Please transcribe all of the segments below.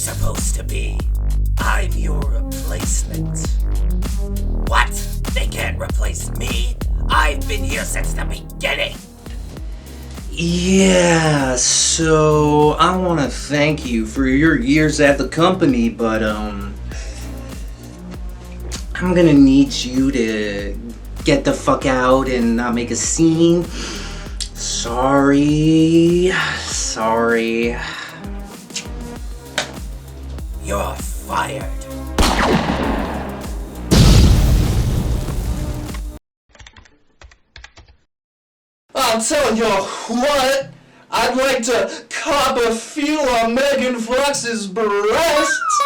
supposed to be? I'm your replacement. What? They can't replace me? I've been here since the beginning. Yeah, so I want to thank you for your years at the company, but I'm gonna need you to get the fuck out and not make a scene. Sorry. You're fired. I'm telling you what, I'd like to Coppa feel on Megan Fox's breasts.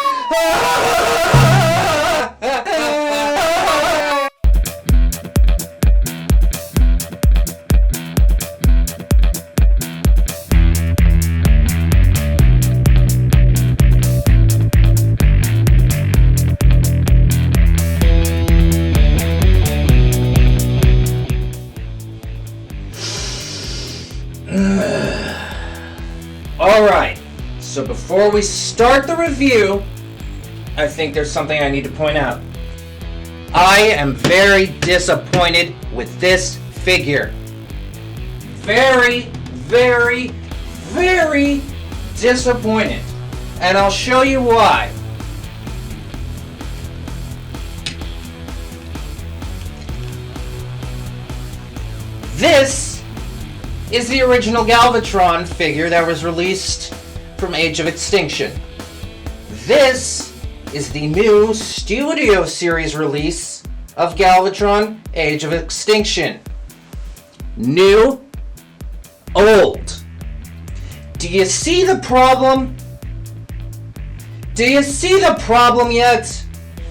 Alright, so before we start the review, I think there's something I need to point out. I am very disappointed with this figure. Very disappointed. And I'll show you why. This is the original Galvatron figure that was released from Age of Extinction. This is the new Studio Series release of Galvatron Age of Extinction. New, old. Do you see the problem? Do you see the problem yet?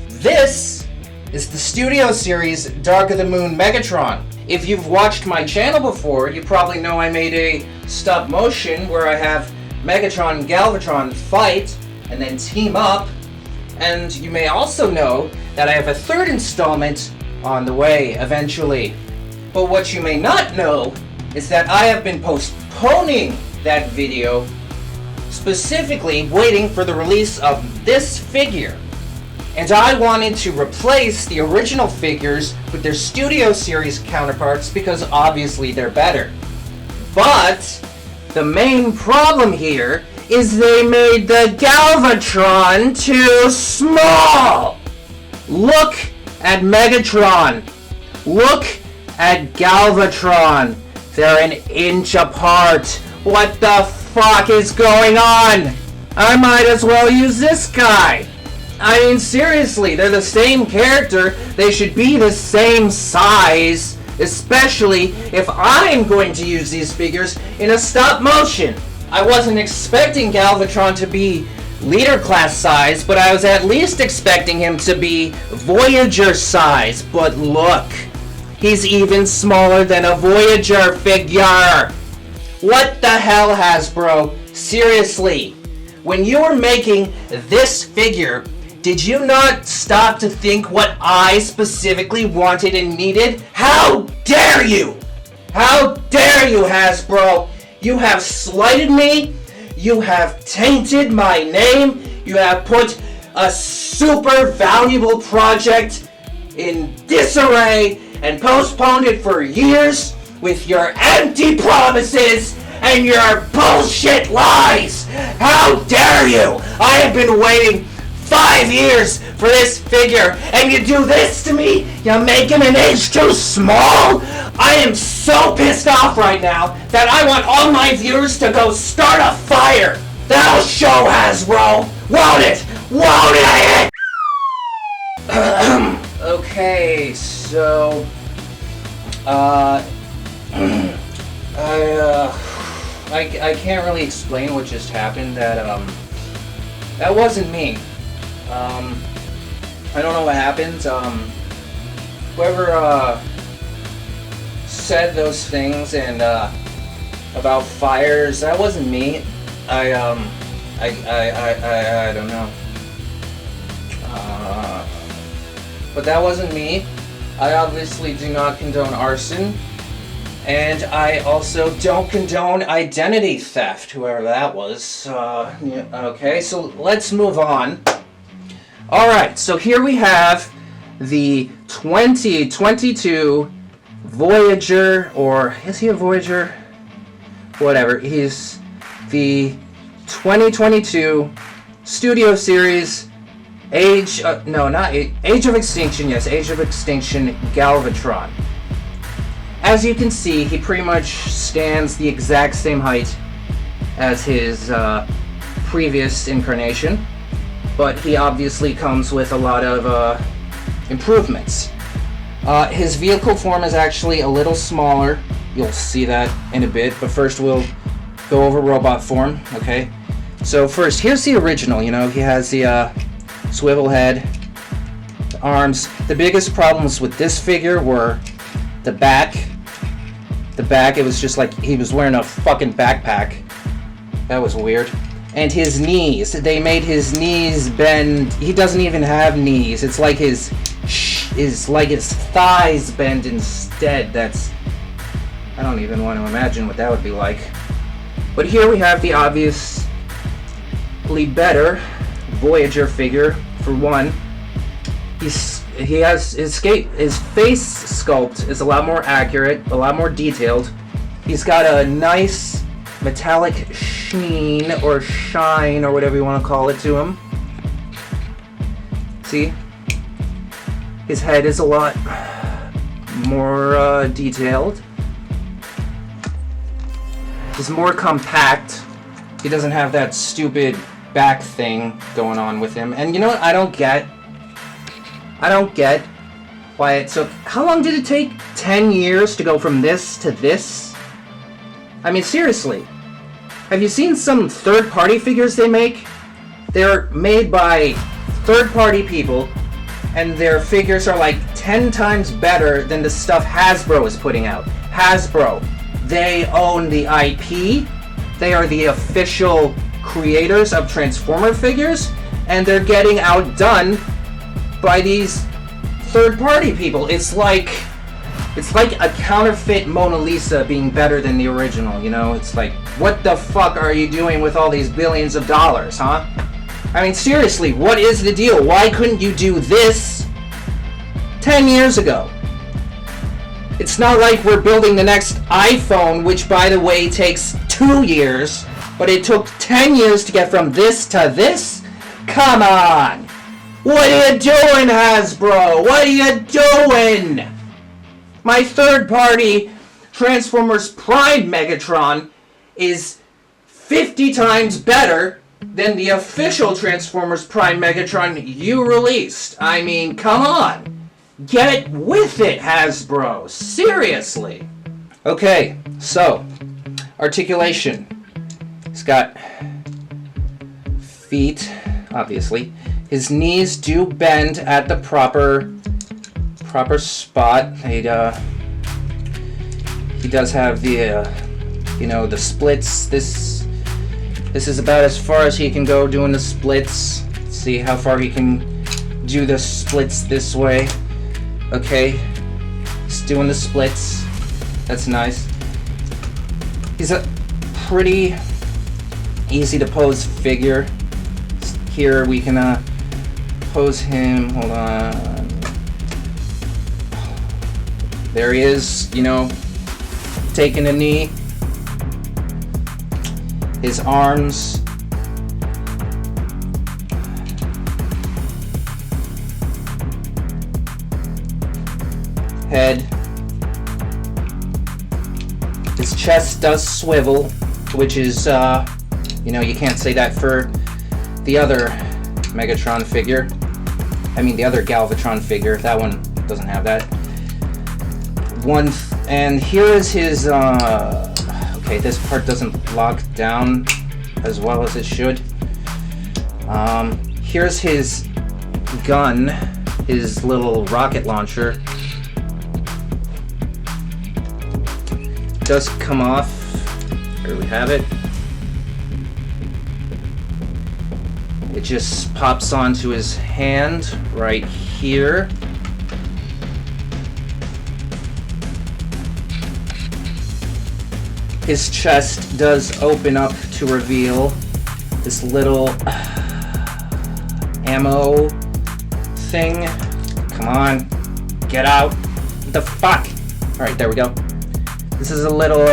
This is the Studio Series Dark of the Moon Megatron. If you've watched my channel before, you probably know I made a stop motion where I have Megatron and Galvatron fight and then team up. And you may also know that I have a third installment on the way eventually. But what you may not know is that I have been postponing that video, specifically waiting for the release of this figure. And I wanted to replace the original figures with their Studio Series counterparts because obviously they're better. But the main problem here is they made the Galvatron too small. Look at Megatron. Look at Galvatron. They're an inch apart. What the fuck is going on? I might as well use this guy. I mean, seriously, they're the same character. They should be the same size, especially if I'm going to use these figures in a stop motion. I wasn't expecting Galvatron to be leader class size, but I was at least expecting him to be Voyager size. But look, he's even smaller than a Voyager figure. What the hell, Hasbro? Seriously, when you were making this figure, did you not stop to think what I specifically wanted and needed? How dare you! How dare you, Hasbro! You have slighted me, you have tainted my name, you have put a super valuable project in disarray and postponed it for years with your empty promises and your bullshit lies! How dare you! I have been waiting 5 years for this figure, and you do this to me? You make him an inch too small? I am so pissed off right now that I want all my viewers to go start a fire. That'll show, Hasbro. Won't it? Won't it? Okay, so I can't really explain what just happened. That wasn't me. I don't know what happened. Whoever said those things and about fires, that wasn't me. I don't know. But that wasn't me. I obviously do not condone arson, And I also don't condone identity theft, whoever that was. Yeah, okay, so let's move on. Alright, so here we have the 2022 Voyager, or is he a Voyager? Whatever, he's the 2022 Studio Series Age of Extinction, yes, Age of Extinction Galvatron. As you can see, he pretty much stands the exact same height as his previous incarnation, but he obviously comes with a lot of improvements. His vehicle form is actually a little smaller. You'll see that in a bit, but first we'll go over robot form, okay? So first, here's the original, you know, he has the swivel head, the arms. The biggest problems with this figure were the back. It was just like he was wearing a fucking backpack. That was weird. And his knees. They made his knees bend. He doesn't even have knees. It's like his thighs bend instead. I don't even want to imagine what that would be like. But here we have the obviously better Voyager figure. For one, his face sculpt is a lot more accurate, a lot more detailed. He's got a nice metallic sheen or shine or whatever you want to call it to him. See? His head is a lot more detailed. He's more compact. He doesn't have that stupid back thing going on with him. And you know what I don't get why it took... How long did it take? 10 years to go from this to this? I mean, seriously. Have you seen some third-party figures they make? They're made by third-party people, and their figures are like 10 times better than the stuff Hasbro is putting out. Hasbro, they own the IP. They are the official creators of Transformer figures, and they're getting outdone by these third-party people. It's like a counterfeit Mona Lisa being better than the original, you know? It's like, what the fuck are you doing with all these billions of dollars, huh? I mean, seriously, what is the deal? Why couldn't you do this 10 years ago? It's not like we're building the next iPhone, which, by the way, takes 2 years, but it took 10 years to get from this to this? Come on! What are you doing, Hasbro? What are you doing? My third-party Transformers Prime Megatron is 50 times better than the official Transformers Prime Megatron you released. I mean, come on. Get with it, Hasbro. Seriously. Okay, so, articulation. He's got feet, obviously. His knees do bend at the proper spot. He does have the, the splits. This is about as far as he can go doing the splits. Let's see how far he can do the splits this way. Okay, he's doing the splits. That's nice. He's a pretty easy to pose figure. Here we can pose him. Hold on. There he is, taking a knee. His arms. Head. His chest does swivel, which is, you can't say that for the other Megatron figure. The other Galvatron figure. That one doesn't have that. And here is his, okay, this part doesn't lock down as well as it should. Here's his gun, his little rocket launcher. Does come off. Here we have it. It just pops onto his hand right here. his chest does open up to reveal this little ammo thing. Come on, get out. What the fuck? Alright, there we go. This is a little,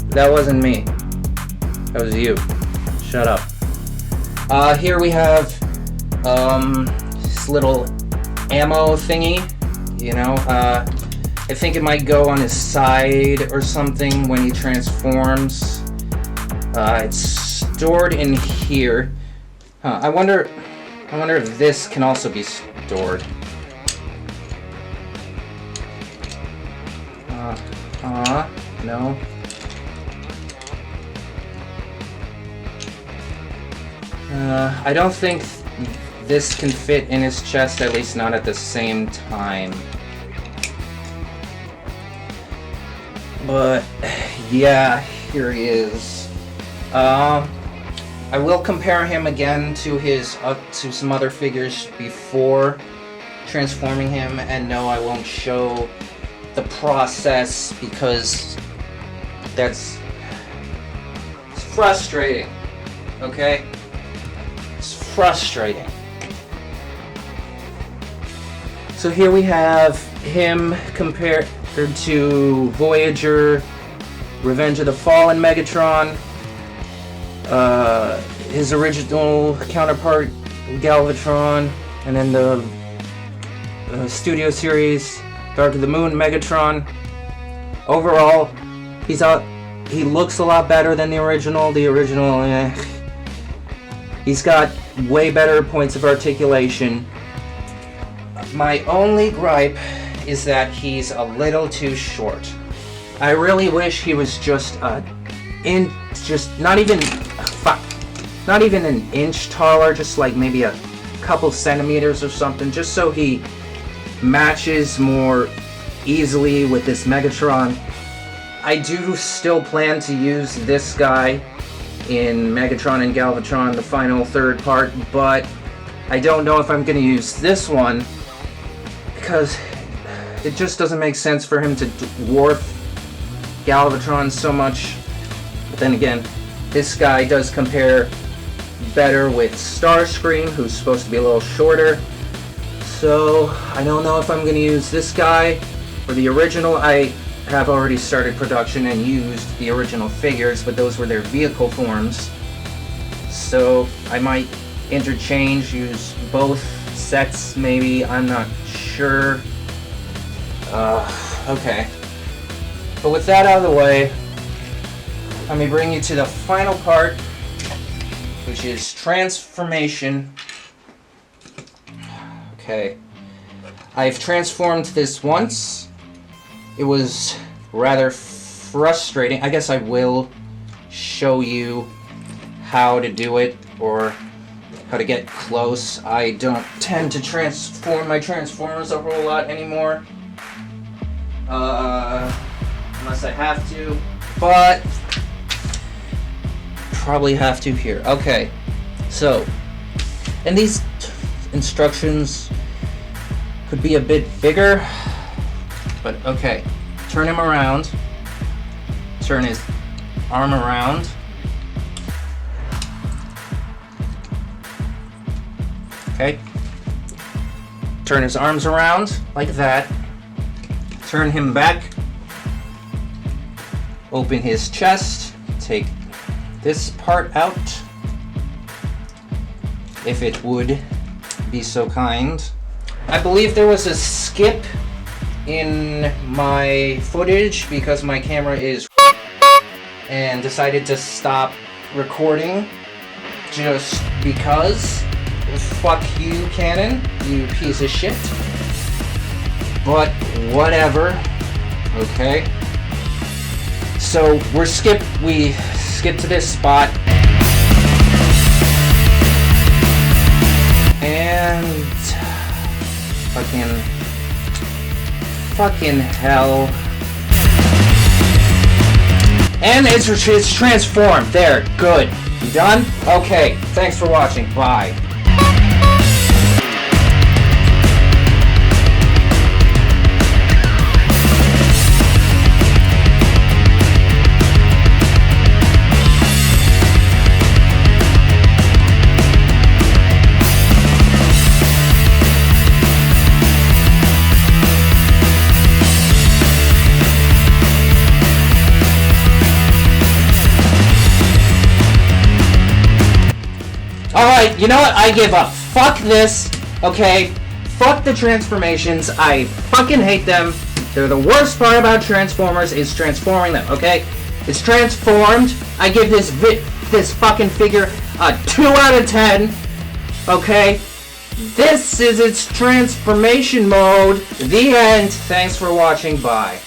that wasn't me. That was you. Shut up. Here we have, this little ammo thingy. You know, I think it might go on his side or something when he transforms. It's stored in here. Huh, I wonder if this can also be stored. No. I don't think this can fit in his chest, at least not at the same time. But yeah, here he is. I will compare him again to to some other figures before transforming him, and no, I won't show the process because it's frustrating. Okay? It's frustrating. So here we have him compared to Voyager, Revenge of the Fallen Megatron, his original counterpart Galvatron, and then the Studio Series Dark of the Moon Megatron. Overall, he looks a lot better than the original. The original, he's got way better points of articulation. My only gripe is that he's a little too short. I really wish he was just not even an inch taller, just like maybe a couple centimeters or something, just so he matches more easily with this Megatron. I do still plan to use this guy in Megatron and Galvatron, the final third part, but I don't know if I'm going to use this one because it just doesn't make sense for him to dwarf Galvatron so much. But then again, this guy does compare better with Starscream, who's supposed to be a little shorter. So I don't know if I'm going to use this guy or the original. I have already started production and used the original figures, but those were their vehicle forms. So I might interchange, use both sets maybe, I'm not sure. Okay. But with that out of the way, let me bring you to the final part, which is transformation. Okay. I've transformed this once. It was rather frustrating. I guess I will show you how to do it, or how to get close. I don't tend to transform my Transformers a whole lot anymore. Unless I have to. But probably have to here. Okay. So, and these instructions could be a bit bigger, but okay. Turn him around. Turn his arm around. Okay. Turn his arms around like that. Turn him back. Open his chest. Take this part out, if it would be so kind. I believe there was a skip in my footage because my camera is and decided to stop recording just because. Fuck you, Canon, you piece of shit. But whatever. Okay. So we skip to this spot. And fucking hell. And it's transformed. There, good. You done? Okay, thanks for watching. Bye. Alright, you know what? I give up. Fuck this, okay? Fuck the transformations. I fucking hate them. They're the worst part about Transformers is transforming them, okay? It's transformed. I give this fucking figure a 2 out of 10, okay? This is its transformation mode. The end. Thanks for watching. Bye.